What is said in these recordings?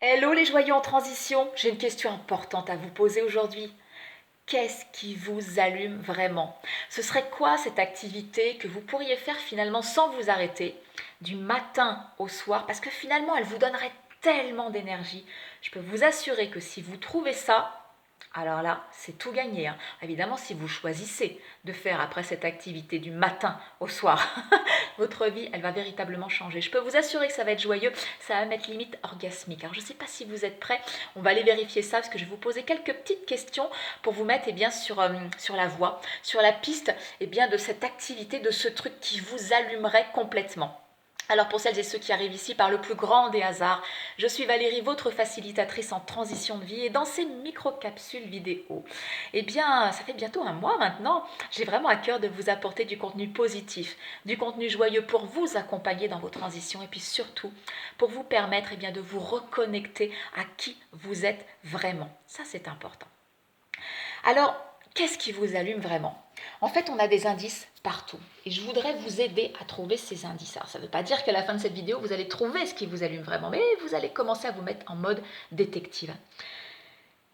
Hello les joyeux en transition, j'ai une question importante à vous poser aujourd'hui. Qu'est-ce qui vous allume vraiment? Ce serait quoi cette activité que vous pourriez faire finalement sans vous arrêter, du matin au soir, parce que finalement elle vous donnerait tellement d'énergie. Je peux vous assurer que si vous trouvez ça, alors là, c'est tout gagné, hein. Évidemment, si vous choisissez de faire après cette activité du matin au soir, votre vie, elle va véritablement changer. Je peux vous assurer que ça va être joyeux, ça va mettre limite orgasmique. Alors je ne sais pas si vous êtes prêts, on va aller vérifier ça parce que je vais vous poser quelques petites questions pour vous mettre sur la voie, sur la piste de cette activité, de ce truc qui vous allumerait complètement. Alors pour celles et ceux qui arrivent ici par le plus grand des hasards, je suis Valérie, votre facilitatrice en transition de vie et dans ces micro-capsules vidéo, ça fait bientôt un mois maintenant, j'ai vraiment à cœur de vous apporter du contenu positif, du contenu joyeux pour vous accompagner dans vos transitions et puis surtout pour vous permettre de vous reconnecter à qui vous êtes vraiment. Ça c'est important. Alors, qu'est-ce qui vous allume vraiment? En fait, on a des indices partout. Et je voudrais vous aider à trouver ces indices. Alors, ça ne veut pas dire qu'à la fin de cette vidéo, vous allez trouver ce qui vous allume vraiment, mais vous allez commencer à vous mettre en mode détective.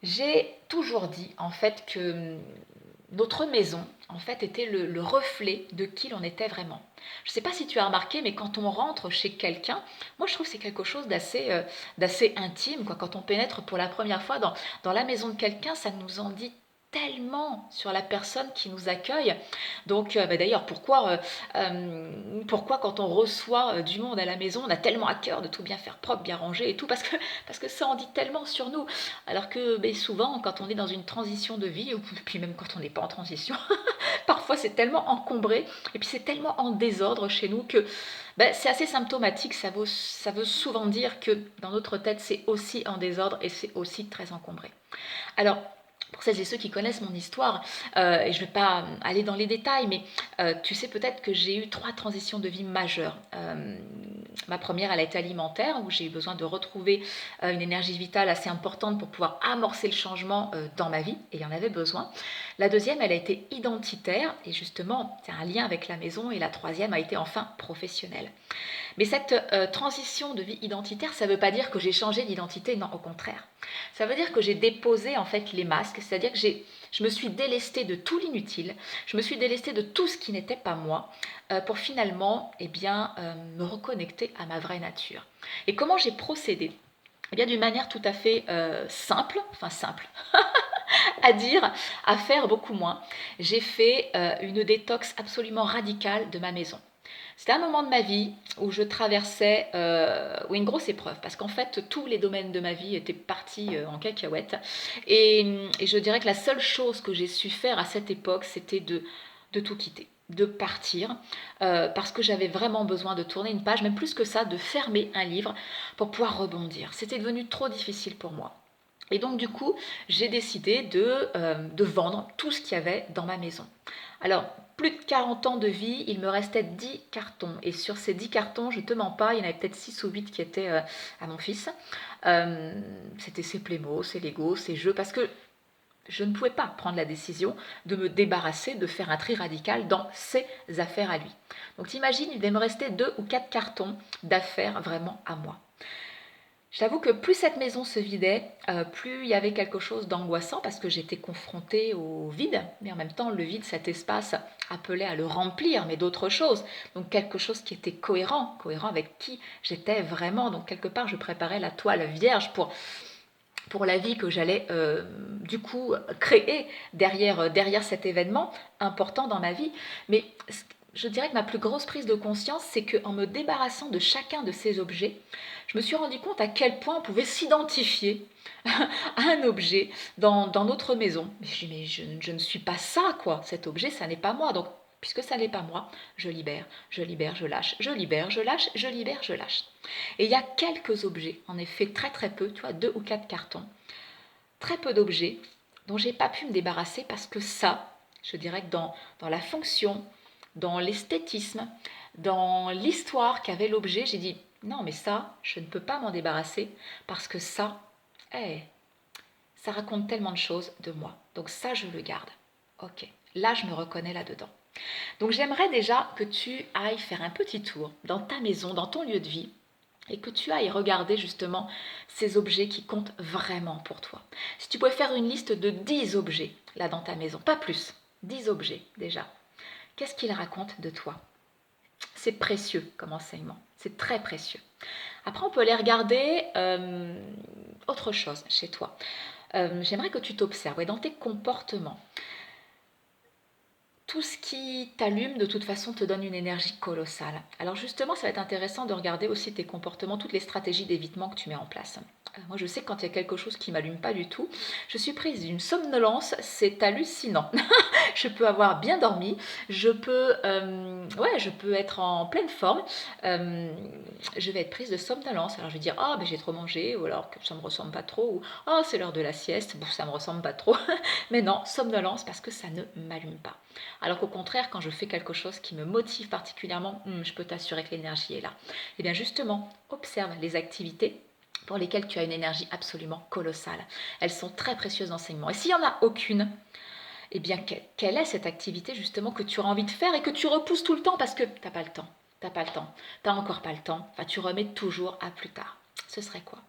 J'ai toujours dit, en fait, que notre maison, en fait, était le reflet de qui l'on était vraiment. Je ne sais pas si tu as remarqué, mais quand on rentre chez quelqu'un, moi je trouve que c'est quelque chose d'assez intime, quoi. Quand on pénètre pour la première fois dans la maison de quelqu'un, ça nous en dit tellement sur la personne qui nous accueille. Donc d'ailleurs, pourquoi quand on reçoit du monde à la maison, on a tellement à cœur de tout bien faire propre, bien ranger et tout, parce que ça en dit tellement sur nous. Alors que souvent, quand on est dans une transition de vie, ou puis même quand on n'est pas en transition, parfois c'est tellement encombré et puis c'est tellement en désordre chez nous que c'est assez symptomatique. Ça veut souvent dire que dans notre tête, c'est aussi en désordre et c'est aussi très encombré. Alors, pour celles et ceux qui connaissent mon histoire, et je ne vais pas aller dans les détails, mais tu sais peut-être que j'ai eu 3 transitions de vie majeures. Ma première, elle a été alimentaire, où j'ai eu besoin de retrouver une énergie vitale assez importante pour pouvoir amorcer le changement dans ma vie, et il y en avait besoin. La deuxième, elle a été identitaire, et justement, c'est un lien avec la maison, et la troisième a été enfin professionnelle. Mais cette transition de vie identitaire, ça ne veut pas dire que j'ai changé d'identité, non, au contraire. Ça veut dire que j'ai déposé en fait les masques, c'est-à-dire que je me suis délestée de tout l'inutile, je me suis délestée de tout ce qui n'était pas moi, pour finalement me reconnecter à ma vraie nature. Et comment j'ai procédé? Eh bien, d'une manière tout à fait simple, à dire, à faire beaucoup moins. J'ai fait une détox absolument radicale de ma maison. C'était un moment de ma vie où je traversais une grosse épreuve, parce qu'en fait, tous les domaines de ma vie étaient partis en cacahuète. Et je dirais que la seule chose que j'ai su faire à cette époque, c'était de tout quitter, de partir, parce que j'avais vraiment besoin de tourner une page, même plus que ça, de fermer un livre pour pouvoir rebondir. C'était devenu trop difficile pour moi. Et donc du coup, j'ai décidé de vendre tout ce qu'il y avait dans ma maison. Alors, plus de 40 ans de vie, il me restait 10 cartons. Et sur ces 10 cartons, je ne te mens pas, il y en avait peut-être 6 ou 8 qui étaient à mon fils. C'était ses Playmo, ses Lego, ses jeux, parce que je ne pouvais pas prendre la décision de me débarrasser, de faire un tri radical dans ses affaires à lui. Donc t'imagines, il devait me rester 2 ou 4 cartons d'affaires vraiment à moi. J'avoue que plus cette maison se vidait, plus il y avait quelque chose d'angoissant parce que j'étais confrontée au vide, mais en même temps le vide, cet espace appelait à le remplir, mais d'autres choses. Donc quelque chose qui était cohérent avec qui j'étais vraiment. Donc quelque part je préparais la toile vierge pour la vie que j'allais du coup créer derrière cet événement important dans ma vie. Mais je dirais que ma plus grosse prise de conscience, c'est qu'en me débarrassant de chacun de ces objets, je me suis rendu compte à quel point on pouvait s'identifier à un objet dans notre maison. Mais je ne suis pas ça, quoi. Cet objet, ça n'est pas moi. Donc, puisque ça n'est pas moi, je libère, je lâche, je libère, je lâche, je libère, je lâche. Et il y a quelques objets, en effet très très peu, tu vois, 2 ou 4 cartons, très peu d'objets dont j'ai pas pu me débarrasser parce que ça, je dirais que dans la fonction, dans l'esthétisme, dans l'histoire qu'avait l'objet, j'ai dit non mais ça, je ne peux pas m'en débarrasser parce que ça, hey, ça raconte tellement de choses de moi. Donc ça, je le garde. Ok, là je me reconnais là-dedans. Donc j'aimerais déjà que tu ailles faire un petit tour dans ta maison, dans ton lieu de vie, et que tu ailles regarder justement ces objets qui comptent vraiment pour toi. Si tu pouvais faire une liste de 10 objets là dans ta maison, pas plus, 10 objets déjà, qu'est-ce qu'ils racontent de toi? C'est précieux comme enseignement, c'est très précieux. Après, on peut aller regarder autre chose chez toi. J'aimerais que tu t'observes dans tes comportements. Tout ce qui t'allume, de toute façon, te donne une énergie colossale. Alors justement, ça va être intéressant de regarder aussi tes comportements, toutes les stratégies d'évitement que tu mets en place. Moi, je sais que quand il y a quelque chose qui m'allume pas du tout, je suis prise d'une somnolence, c'est hallucinant. Je peux avoir bien dormi, je peux être en pleine forme, je vais être prise de somnolence. Alors je vais dire, ah, ben, j'ai trop mangé, ou alors que ça me ressemble pas trop, ou oh, c'est l'heure de la sieste, bon, ça me ressemble pas trop. Mais non, somnolence parce que ça ne m'allume pas. Alors qu'au contraire, quand je fais quelque chose qui me motive particulièrement, je peux t'assurer que l'énergie est là. Et bien justement, observe les activités pour lesquelles tu as une énergie absolument colossale. Elles sont très précieuses d'enseignement. Et s'il n'y en a aucune, eh bien, quelle est cette activité justement que tu auras envie de faire et que tu repousses tout le temps parce que tu n'as pas le temps, tu n'as pas le temps, tu n'as encore pas le temps, enfin, tu remets toujours à plus tard. Ce serait quoi?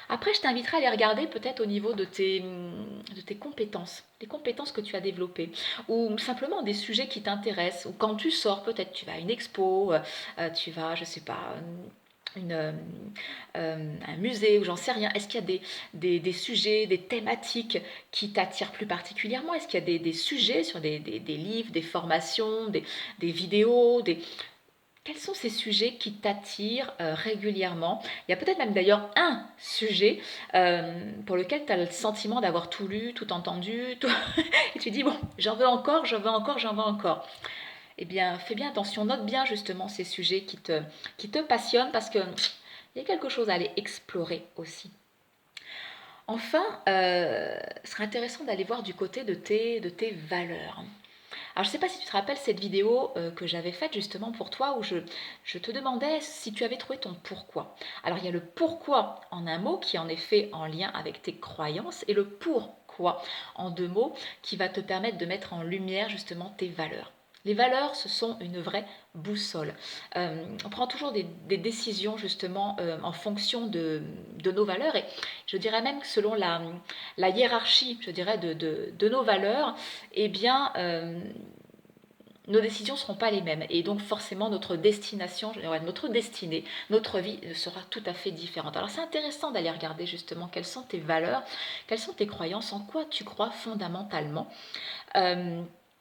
Après, je t'inviterai à aller regarder peut-être au niveau de tes compétences, les compétences que tu as développées, ou simplement des sujets qui t'intéressent, ou quand tu sors, peut-être tu vas à une expo, tu vas, je sais pas, un musée ou j'en sais rien. Est-ce qu'il y a des sujets, des thématiques qui t'attirent plus particulièrement? Est-ce qu'il y a des sujets sur des livres, des formations, des vidéos, quels sont ces sujets qui t'attirent régulièrement? Il y a peut-être même d'ailleurs un sujet pour lequel tu as le sentiment d'avoir tout lu, tout entendu, tout... et tu dis, bon, j'en veux encore, j'en veux encore, j'en veux encore. Eh bien, fais bien attention, note bien justement ces sujets qui te passionnent parce que il y a quelque chose à aller explorer aussi. Enfin, ce serait intéressant d'aller voir du côté de tes valeurs. Alors, je ne sais pas si tu te rappelles cette vidéo que j'avais faite justement pour toi où je te demandais si tu avais trouvé ton pourquoi. Alors, il y a le pourquoi en un mot qui est en effet en lien avec tes croyances et le pourquoi en deux mots qui va te permettre de mettre en lumière justement tes valeurs. Les valeurs, ce sont une vraie boussole. On prend toujours des décisions justement en fonction de nos valeurs et je dirais même que selon la hiérarchie, je dirais, de nos valeurs, eh bien, nos décisions ne seront pas les mêmes. Et donc, forcément, notre destination, notre destinée, notre vie sera tout à fait différente. Alors, c'est intéressant d'aller regarder justement quelles sont tes valeurs, quelles sont tes croyances, en quoi tu crois fondamentalement.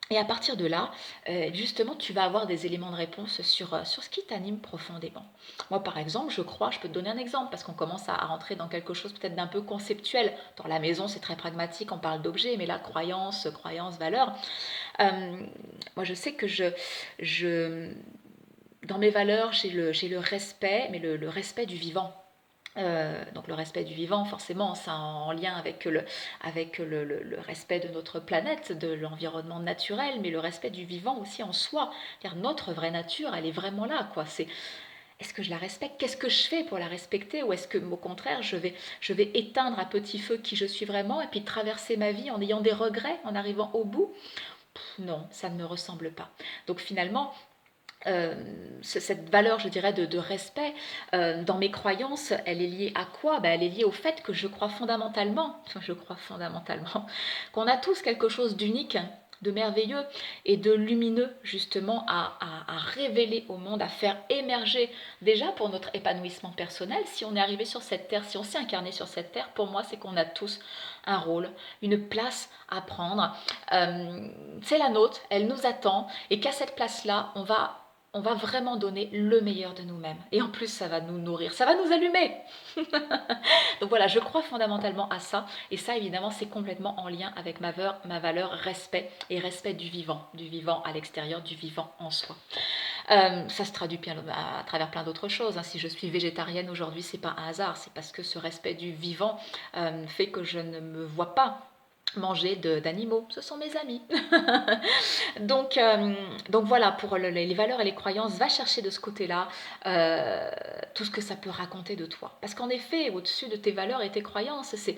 Et à partir de là, justement, tu vas avoir des éléments de réponse sur ce qui t'anime profondément. Moi, par exemple, je peux te donner un exemple, parce qu'on commence à rentrer dans quelque chose peut-être d'un peu conceptuel. Dans la maison, c'est très pragmatique, on parle d'objets, mais là, croyance, valeur. Moi, je sais que dans mes valeurs, j'ai le respect, mais le respect du vivant. Donc le respect du vivant, forcément, c'est en lien avec le respect de notre planète, de l'environnement naturel, mais le respect du vivant aussi en soi. Car notre vraie nature, elle est vraiment là, quoi. Est-ce que je la respecte? Qu'est-ce que je fais pour la respecter? Ou est-ce que, au contraire, je vais éteindre à petit feu qui je suis vraiment et puis traverser ma vie en ayant des regrets, en arrivant au bout? Non, ça ne me ressemble pas. Donc finalement, cette valeur, je dirais, de respect, dans mes croyances, elle est liée à quoi? Elle est liée au fait que je crois fondamentalement qu'on a tous quelque chose d'unique, de merveilleux et de lumineux, justement, à révéler au monde, à faire émerger, déjà pour notre épanouissement personnel. Si on est arrivé sur cette terre, si on s'est incarné sur cette terre, pour moi, c'est qu'on a tous un rôle, une place à prendre. C'est la nôtre, elle nous attend, et qu'à cette place-là, on va vraiment donner le meilleur de nous-mêmes. Et en plus, ça va nous nourrir, ça va nous allumer. Donc voilà, je crois fondamentalement à ça. Et ça, évidemment, c'est complètement en lien avec ma valeur respect et respect du vivant à l'extérieur, du vivant en soi. Ça se traduit bien à travers plein d'autres choses. Si je suis végétarienne aujourd'hui, c'est pas un hasard, c'est parce que ce respect du vivant fait que je ne me vois pas manger d'animaux, ce sont mes amis. donc voilà, pour les valeurs et les croyances, va chercher de ce côté-là tout ce que ça peut raconter de toi. Parce qu'en effet, au-dessus de tes valeurs et tes croyances, c'est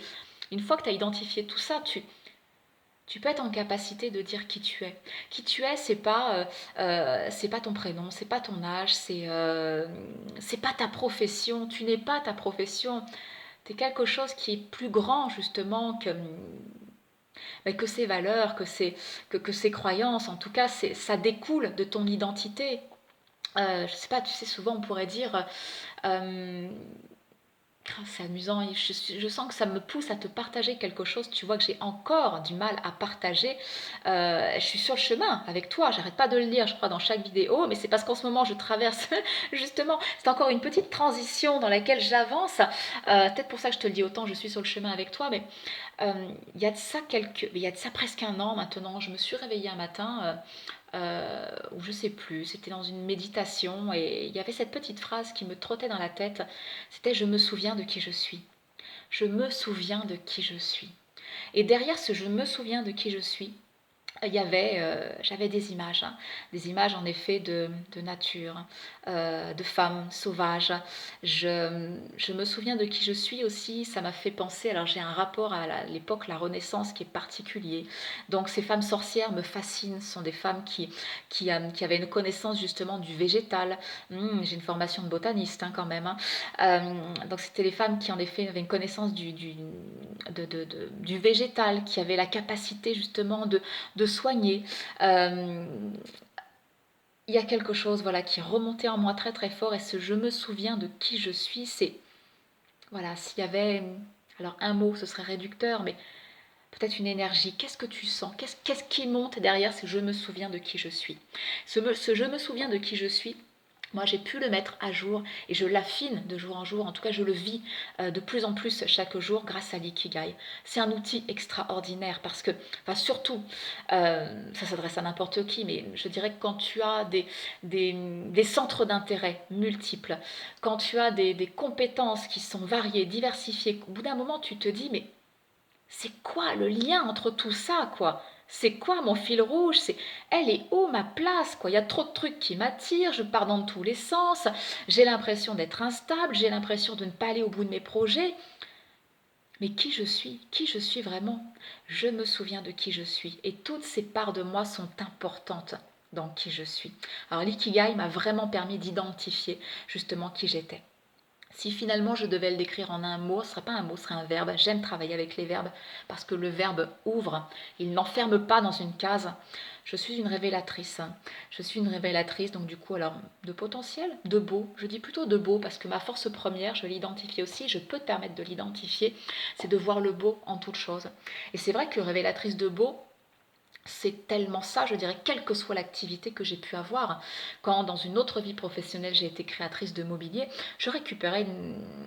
une fois que tu as identifié tout ça, Tu peux être en capacité de dire qui tu es. Qui tu es, c'est pas ton prénom, c'est pas ton âge, c'est pas ta profession. Tu n'es pas ta profession. Tu es quelque chose qui est plus grand justement que ces valeurs, que ces croyances. En tout cas, ça découle de ton identité. Je sais pas, tu sais, souvent on pourrait dire euh, c'est amusant, je sens que ça me pousse à te partager quelque chose. Tu vois que j'ai encore du mal à partager. Je suis sur le chemin avec toi, j'arrête pas de le dire, je crois, dans chaque vidéo, mais c'est parce qu'en ce moment je traverse justement, c'est encore une petite transition dans laquelle j'avance. Peut-être pour ça que je te le dis autant, je suis sur le chemin avec toi, mais il y a de ça il y a de ça presque un an maintenant. Je me suis réveillée un matin. Ou je sais plus, c'était dans une méditation et il y avait cette petite phrase qui me trottait dans la tête, c'était je me souviens de qui je suis. Je me souviens de qui je suis. Et derrière ce je me souviens de qui je suis, j'avais des images en effet de nature, de femmes sauvages. Je me souviens de qui je suis aussi, ça m'a fait penser, alors j'ai un rapport à l'époque, la Renaissance qui est particulier. Donc ces femmes sorcières me fascinent, ce sont des femmes qui avaient une connaissance justement du végétal. J'ai une formation de botaniste quand même. Donc c'était les femmes qui en effet avaient une connaissance du végétal, qui avaient la capacité justement de soigner. Il y a quelque chose voilà, qui est remonté en moi très très fort et ce je me souviens de qui je suis, c'est voilà, s'il y avait alors un mot ce serait réducteur, mais peut-être une énergie, qu'est-ce que tu sens, qu'est-ce qui monte derrière ce je me souviens de qui je suis, ce je me souviens de qui je suis. Moi, j'ai pu le mettre à jour et je l'affine de jour en jour. En tout cas, je le vis de plus en plus chaque jour grâce à l'ikigai. C'est un outil extraordinaire parce que, enfin, surtout, ça s'adresse à n'importe qui, mais je dirais que quand tu as des centres d'intérêt multiples, quand tu as des compétences qui sont variées, diversifiées, au bout d'un moment, tu te dis, mais c'est quoi le lien entre tout ça, quoi? C'est quoi mon fil rouge? Elle est où ma place, quoi? Il y a trop de trucs qui m'attirent, je pars dans tous les sens, j'ai l'impression d'être instable, j'ai l'impression de ne pas aller au bout de mes projets. Mais qui je suis vraiment? Je me souviens de qui je suis et toutes ces parts de moi sont importantes dans qui je suis. Alors l'ikigai m'a vraiment permis d'identifier justement qui j'étais. Si finalement je devais le décrire en un mot, ce ne serait pas un mot, ce serait un verbe. J'aime travailler avec les verbes parce que le verbe ouvre, il n'enferme pas dans une case. Je suis une révélatrice. Je suis une révélatrice, donc du coup, alors, de potentiel, de beau. Je dis plutôt de beau parce que ma force première, je l'identifie aussi, je peux te permettre de l'identifier, c'est de voir le beau en toute chose. Et c'est vrai que révélatrice de beau, c'est tellement ça, je dirais, quelle que soit l'activité que j'ai pu avoir. Quand dans une autre vie professionnelle, j'ai été créatrice de mobilier, je récupérais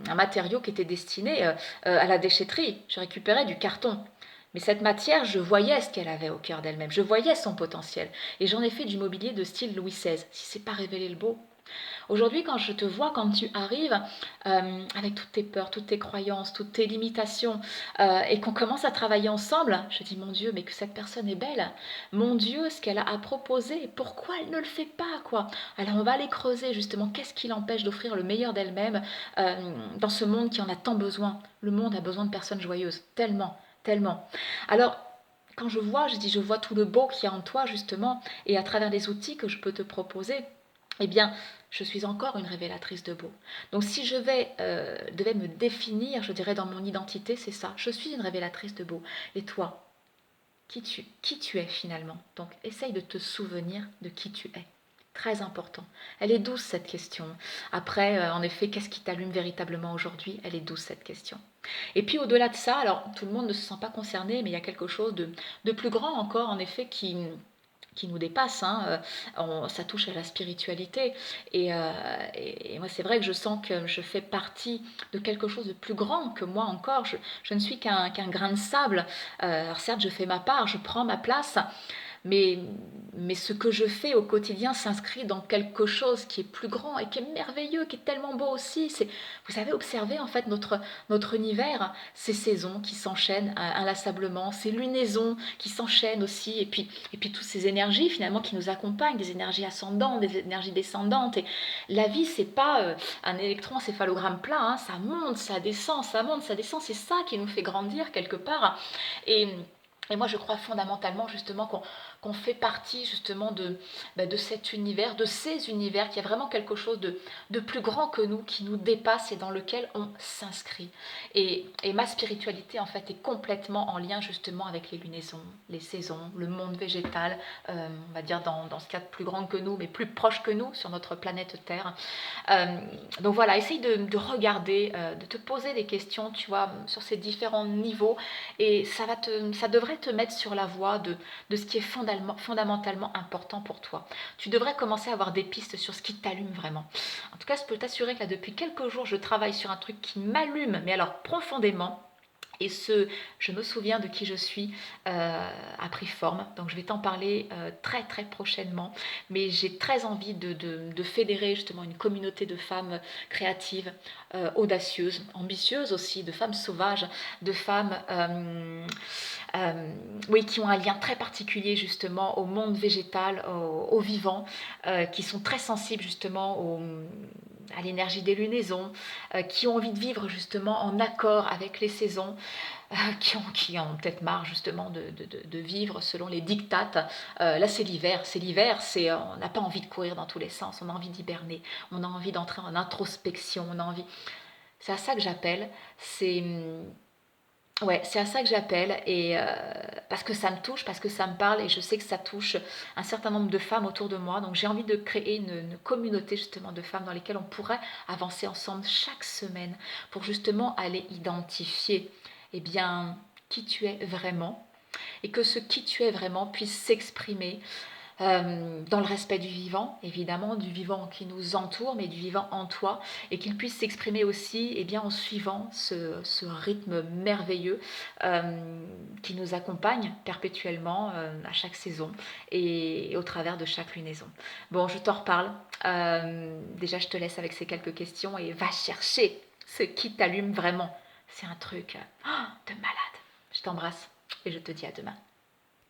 un matériau qui était destiné à la déchetterie. Je récupérais du carton. Mais cette matière, je voyais ce qu'elle avait au cœur d'elle-même, je voyais son potentiel. Et j'en ai fait du mobilier de style Louis XVI. Si c'est pas révéler le beau, aujourd'hui, quand je te vois, quand tu arrives avec toutes tes peurs, toutes tes croyances, toutes tes limitations, et qu'on commence à travailler ensemble, je dis mon Dieu, mais que cette personne est belle. Mon Dieu, ce qu'elle a à proposer, pourquoi elle ne le fait pas, quoi? Alors on va aller creuser justement, qu'est-ce qui l'empêche d'offrir le meilleur d'elle-même dans ce monde qui en a tant besoin. Le monde a besoin de personnes joyeuses, tellement, tellement. Alors, quand je vois, je dis, je vois tout le beau qu'il y a en toi justement, et à travers les outils que je peux te proposer, eh bien, je suis encore une révélatrice de beau. Donc si je devais me définir, je dirais dans mon identité, c'est ça. Je suis une révélatrice de beau. Et toi, qui tu es finalement? Donc essaye de te souvenir de qui tu es. Très important. Elle est douce cette question. Après, en effet, qu'est-ce qui t'allume véritablement aujourd'hui? Elle est douce cette question. Et puis au-delà de ça, alors tout le monde ne se sent pas concerné, mais il y a quelque chose de plus grand encore, en effet, qui nous dépasse, hein. Ça touche à la spiritualité. Et moi, c'est vrai que je sens que je fais partie de quelque chose de plus grand que moi encore. Je ne suis qu'un grain de sable. Alors certes, je fais ma part, je prends ma place, mais, mais ce que je fais au quotidien s'inscrit dans quelque chose qui est plus grand et qui est merveilleux, qui est tellement beau aussi. Vous avez observé en fait notre univers, ces saisons qui s'enchaînent inlassablement, ces lunaisons qui s'enchaînent aussi, et puis toutes ces énergies finalement qui nous accompagnent, des énergies ascendantes, des énergies descendantes. Et la vie, c'est pas un électroencéphalogramme plat, hein, ça monte, ça descend, ça monte, ça descend, c'est ça qui nous fait grandir quelque part. Et Et moi, je crois fondamentalement justement qu'on fait partie justement de cet univers, de ces univers, qu'il y a vraiment quelque chose de plus grand que nous, qui nous dépasse et dans lequel on s'inscrit. Et ma spiritualité, en fait, est complètement en lien justement avec les lunaisons, les saisons, le monde végétal, on va dire dans ce cadre plus grand que nous, mais plus proche que nous sur notre planète Terre. Donc voilà, essaye de regarder, de te poser des questions, tu vois, sur ces différents niveaux, et ça devrait te mettre sur la voie de ce qui est fondamentalement important pour toi. Tu devrais commencer à avoir des pistes sur ce qui t'allume vraiment. En tout cas, je peux t'assurer que là, depuis quelques jours, je travaille sur un truc qui m'allume, mais alors profondément. Et je me souviens de qui je suis, a pris forme. Donc je vais t'en parler très très prochainement. Mais j'ai très envie de fédérer justement une communauté de femmes créatives, audacieuses, ambitieuses aussi, de femmes sauvages, de femmes oui, qui ont un lien très particulier justement au monde végétal, au vivant, qui sont très sensibles justement à l'énergie des lunaisons, qui ont envie de vivre justement en accord avec les saisons, qui ont peut-être marre justement de vivre selon les dictates. Là c'est l'hiver, on n'a pas envie de courir dans tous les sens, on a envie d'hiberner, on a envie d'entrer en introspection, on a envie... C'est à ça que j'appelle, c'est... Ouais, c'est à ça que j'appelle, et parce que ça me touche, parce que ça me parle, et je sais que ça touche un certain nombre de femmes autour de moi. Donc j'ai envie de créer une communauté justement de femmes dans lesquelles on pourrait avancer ensemble chaque semaine pour justement aller identifier, eh bien, qui tu es vraiment, et que ce qui tu es vraiment puisse s'exprimer dans le respect du vivant, évidemment, du vivant qui nous entoure, mais du vivant en toi, et qu'il puisse s'exprimer aussi bien, en suivant ce rythme merveilleux qui nous accompagne perpétuellement à chaque saison et au travers de chaque lunaison. Bon, je t'en reparle. Déjà, je te laisse avec ces quelques questions et va chercher ce qui t'allume vraiment. C'est un truc de malade. Je t'embrasse et je te dis à demain.